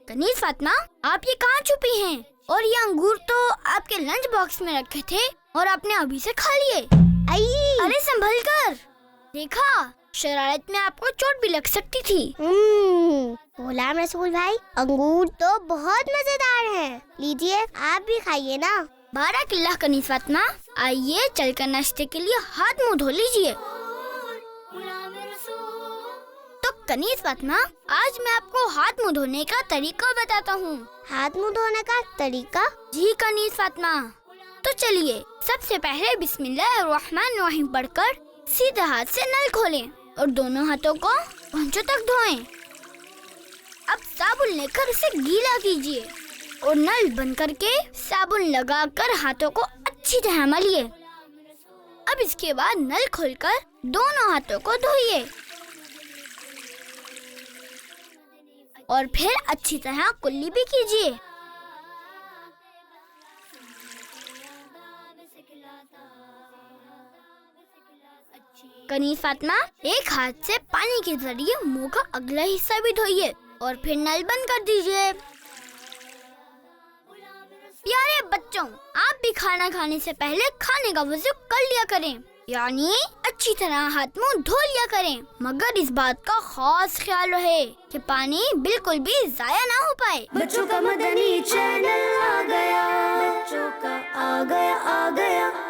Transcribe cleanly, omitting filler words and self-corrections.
कनीज फातिमा, आप ये कहाँ छुपी हैं? और ये अंगूर तो आपके लंच बॉक्स में रखे थे और आपने अभी से खा लिए। अरे संभल कर, देखा शरारत में आपको चोट भी लग सकती थी। गुलाम रसूल भाई, अंगूर तो बहुत मजेदार हैं। लीजिए, आप भी खाइए ना। बाराकिल्लाह कनीज फातिमा, आइए चलकर नाश्ते के लिए हाथ मुंह धो लीजिए। तो कनीज फातिमा, आज मैं आपको हाथ मुंह धोने का तरीका बताता हूँ। हाथ मुंह धोने का तरीका? जी कनीज फातिमा, तो चलिए सबसे पहले बिस्मिल्लाहिर्रहमानिर्रहीम पढ़कर सीधे हाथ से नल खोलें और दोनों हाथों को पहुंचों तक धोएं। अब साबुन लेकर उसे गीला कीजिए और नल बंद करके साबुन लगाकर हाथों को अच्छी तरह मलिए। अब इसके बाद नल खोलकर दोनों हाथों को धोइए और फिर अच्छी तरह कुल्ली भी कीजिए। कनीज फातिमा, एक हाथ से पानी के जरिए मुंह का अगला हिस्सा भी धोइए और फिर नल बंद कर दीजिए। प्यारे बच्चों, आप भी खाना खाने से पहले खाने का वुज़ू कर लिया करें, यानी अच्छी तरह हाथ मुंह धो लिया करें, मगर इस बात का खास ख्याल रहे कि पानी बिल्कुल भी जाया ना हो पाए। बच्चों का मदनी चैनल आ गया, बच्चों का आ गया।